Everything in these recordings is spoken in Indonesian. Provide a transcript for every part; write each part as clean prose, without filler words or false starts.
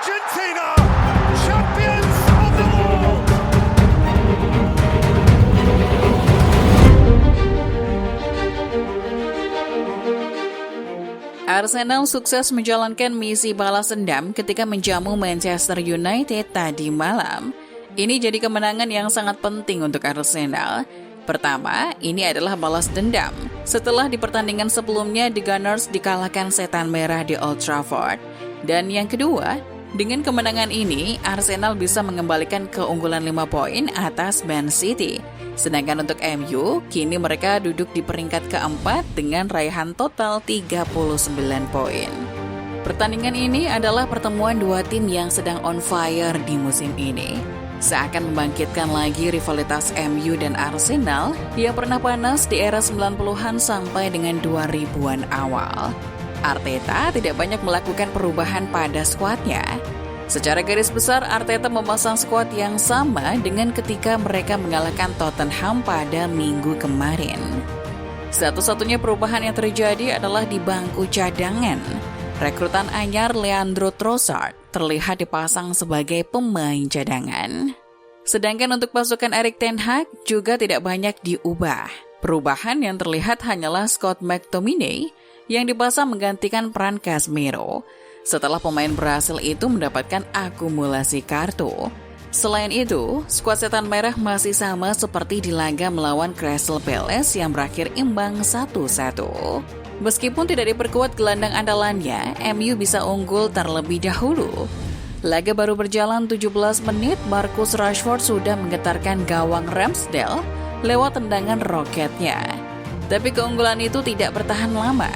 Argentina, champions of the world. Arsenal sukses menjalankan misi balas dendam ketika menjamu Manchester United tadi malam. Ini jadi kemenangan yang sangat penting untuk Arsenal. Pertama, ini adalah balas dendam. Setelah di pertandingan sebelumnya, The Gunners dikalahkan Setan Merah di Old Trafford. Dan yang kedua, dengan kemenangan ini, Arsenal bisa mengembalikan keunggulan 5 poin atas Man City. Sedangkan untuk MU, kini mereka duduk di peringkat keempat dengan raihan total 39 poin. Pertandingan ini adalah pertemuan dua tim yang sedang on fire di musim ini. Seakan membangkitkan lagi rivalitas MU dan Arsenal yang pernah panas di era 90-an sampai dengan 2000-an awal. Arteta tidak banyak melakukan perubahan pada skuadnya. Secara garis besar, Arteta memasang skuad yang sama dengan ketika mereka mengalahkan Tottenham pada minggu kemarin. Satu-satunya perubahan yang terjadi adalah di bangku cadangan. Rekrutan anyar Leandro Trossard terlihat dipasang sebagai pemain cadangan. Sedangkan untuk pasukan Erik ten Hag juga tidak banyak diubah. Perubahan yang terlihat hanyalah Scott McTominay yang dipasang menggantikan peran Casemiro setelah pemain Brasil itu mendapatkan akumulasi kartu. Selain itu, skuad Setan Merah masih sama seperti di laga melawan Crystal Palace yang berakhir imbang 1-1. Meskipun tidak diperkuat gelandang andalannya, MU bisa unggul terlebih dahulu. Laga baru berjalan 17 menit, Marcus Rashford sudah menggetarkan gawang Ramsdale lewat tendangan roketnya. Tapi keunggulan itu tidak bertahan lama.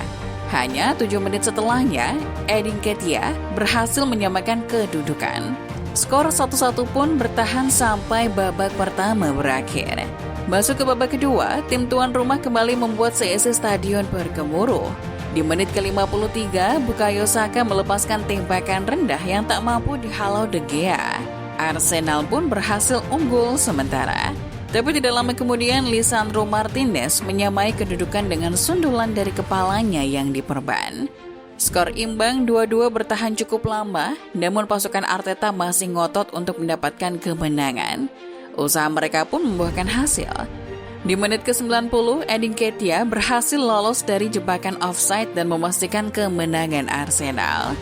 Hanya 7 menit setelahnya, Eddie Nketiah berhasil menyamakan kedudukan. Skor 1-1 pun bertahan sampai babak pertama berakhir. Masuk ke babak kedua, tim tuan rumah kembali membuat seisi stadion bergemuruh. Di menit ke-53, Bukayo Saka melepaskan tembakan rendah yang tak mampu dihalau De Gea. Arsenal pun berhasil unggul sementara. Tapi tidak lama kemudian, Lisandro Martinez menyamai kedudukan dengan sundulan dari kepalanya yang diperban. Skor imbang 2-2 bertahan cukup lama, namun pasukan Arteta masih ngotot untuk mendapatkan kemenangan. Usaha mereka pun membuahkan hasil. Di menit ke-90, Eddie Nketiah berhasil lolos dari jebakan offside dan memastikan kemenangan Arsenal.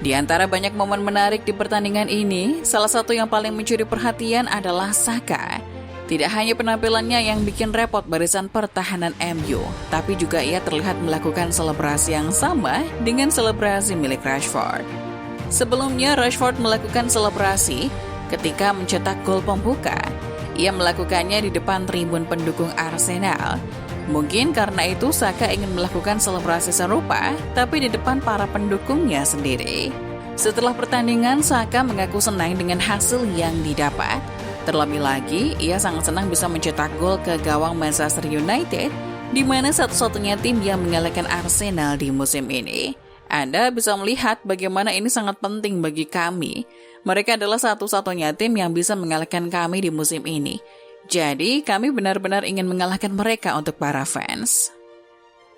Di antara banyak momen menarik di pertandingan ini, salah satu yang paling mencuri perhatian adalah Saka. Tidak hanya penampilannya yang bikin repot barisan pertahanan MU, tapi juga ia terlihat melakukan selebrasi yang sama dengan selebrasi milik Rashford. Sebelumnya, Rashford melakukan selebrasi ketika mencetak gol pembuka. Ia melakukannya di depan tribun pendukung Arsenal. Mungkin karena itu Saka ingin melakukan selebrasi serupa, tapi di depan para pendukungnya sendiri. Setelah pertandingan, Saka mengaku senang dengan hasil yang didapat. Terlebih lagi, ia sangat senang bisa mencetak gol ke gawang Manchester United, di mana satu-satunya tim yang mengalahkan Arsenal di musim ini. Anda bisa melihat bagaimana ini sangat penting bagi kami. Mereka adalah satu-satunya tim yang bisa mengalahkan kami di musim ini. Jadi, kami benar-benar ingin mengalahkan mereka untuk para fans.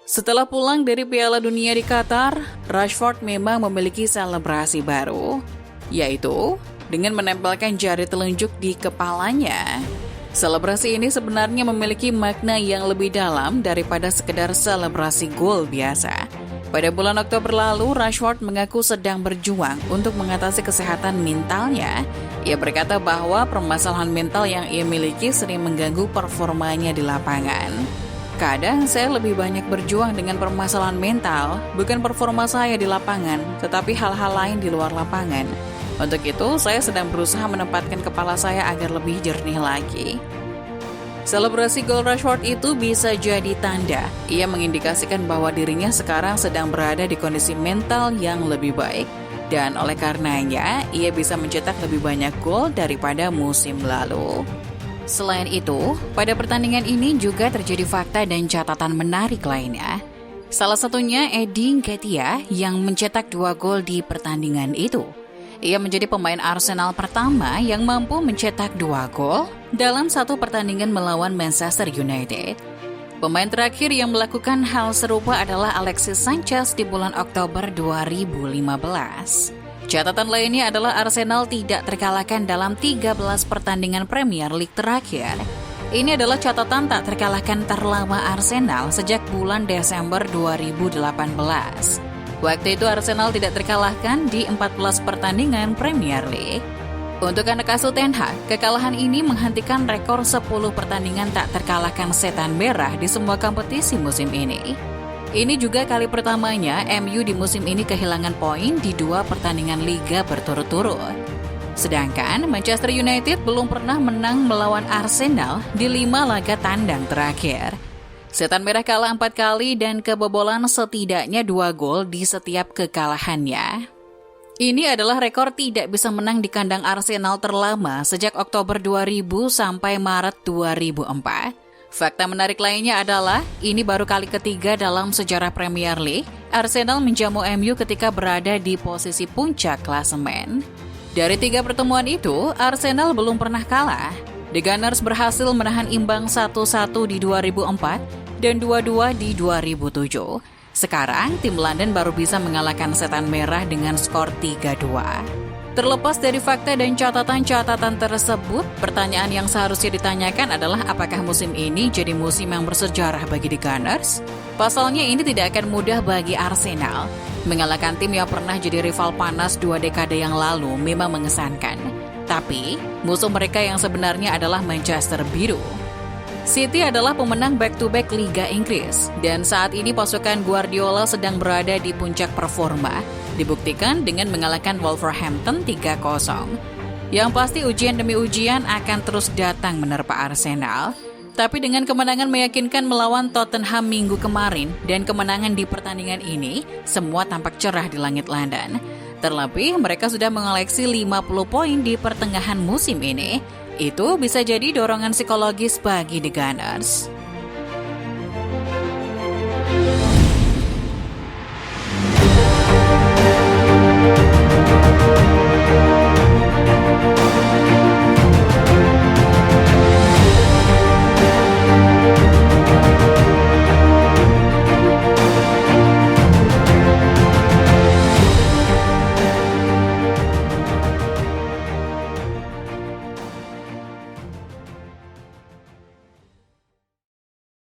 Setelah pulang dari Piala Dunia di Qatar, Rashford memang memiliki selebrasi baru, yaitu dengan menempelkan jari telunjuk di kepalanya. Selebrasi ini sebenarnya memiliki makna yang lebih dalam daripada sekedar selebrasi gol biasa. Pada bulan Oktober lalu, Rashford mengaku sedang berjuang untuk mengatasi kesehatan mentalnya. Ia berkata bahwa permasalahan mental yang ia miliki sering mengganggu performanya di lapangan. Kadang saya lebih banyak berjuang dengan permasalahan mental, bukan performa saya di lapangan, tetapi hal-hal lain di luar lapangan. Untuk itu, saya sedang berusaha menempatkan kepala saya agar lebih jernih lagi. Selebrasi gol Rashford itu bisa jadi tanda. Ia mengindikasikan bahwa dirinya sekarang sedang berada di kondisi mental yang lebih baik. Dan oleh karenanya, ia bisa mencetak lebih banyak gol daripada musim lalu. Selain itu, pada pertandingan ini juga terjadi fakta dan catatan menarik lainnya. Salah satunya Eddie Nketiah yang mencetak 2 gol di pertandingan itu. Ia menjadi pemain Arsenal pertama yang mampu mencetak 2 gol dalam satu pertandingan melawan Manchester United. Pemain terakhir yang melakukan hal serupa adalah Alexis Sanchez di bulan Oktober 2015. Catatan lainnya adalah Arsenal tidak terkalahkan dalam 13 pertandingan Premier League terakhir. Ini adalah catatan tak terkalahkan terlama Arsenal sejak bulan Desember 2018. Waktu itu Arsenal tidak terkalahkan di 14 pertandingan Premier League. Untuk anak asuh Ten Hag, kekalahan ini menghentikan rekor 10 pertandingan tak terkalahkan setan merah di semua kompetisi musim ini. Ini juga kali pertamanya MU di musim ini kehilangan poin di 2 pertandingan liga berturut-turut. Sedangkan Manchester United belum pernah menang melawan Arsenal di 5 laga tandang terakhir. Setan merah kalah 4 kali dan kebobolan setidaknya 2 gol di setiap kekalahannya. Ini adalah rekor tidak bisa menang di kandang Arsenal terlama sejak Oktober 2000 sampai Maret 2004. Fakta menarik lainnya adalah, ini baru kali ketiga dalam sejarah Premier League, Arsenal menjamu MU ketika berada di posisi puncak klasemen. Dari 3 pertemuan itu, Arsenal belum pernah kalah. The Gunners berhasil menahan imbang 1-1 di 2004 dan 2-2 di 2007. Sekarang, tim London baru bisa mengalahkan setan merah dengan skor 3-2. Terlepas dari fakta dan catatan-catatan tersebut, pertanyaan yang seharusnya ditanyakan adalah apakah musim ini jadi musim yang bersejarah bagi The Gunners? Pasalnya ini tidak akan mudah bagi Arsenal. Mengalahkan tim yang pernah jadi rival panas 2 dekade yang lalu memang mengesankan. Tapi, musuh mereka yang sebenarnya adalah Manchester Biru. City adalah pemenang back-to-back Liga Inggris, dan saat ini pasukan Guardiola sedang berada di puncak performa, dibuktikan dengan mengalahkan Wolverhampton 3-0. Yang pasti ujian demi ujian akan terus datang menerpa Arsenal, tapi dengan kemenangan meyakinkan melawan Tottenham minggu kemarin dan kemenangan di pertandingan ini, semua tampak cerah di langit London. Terlebih, mereka sudah mengoleksi 50 poin di pertengahan musim ini. Itu bisa jadi dorongan psikologis bagi The Gunners.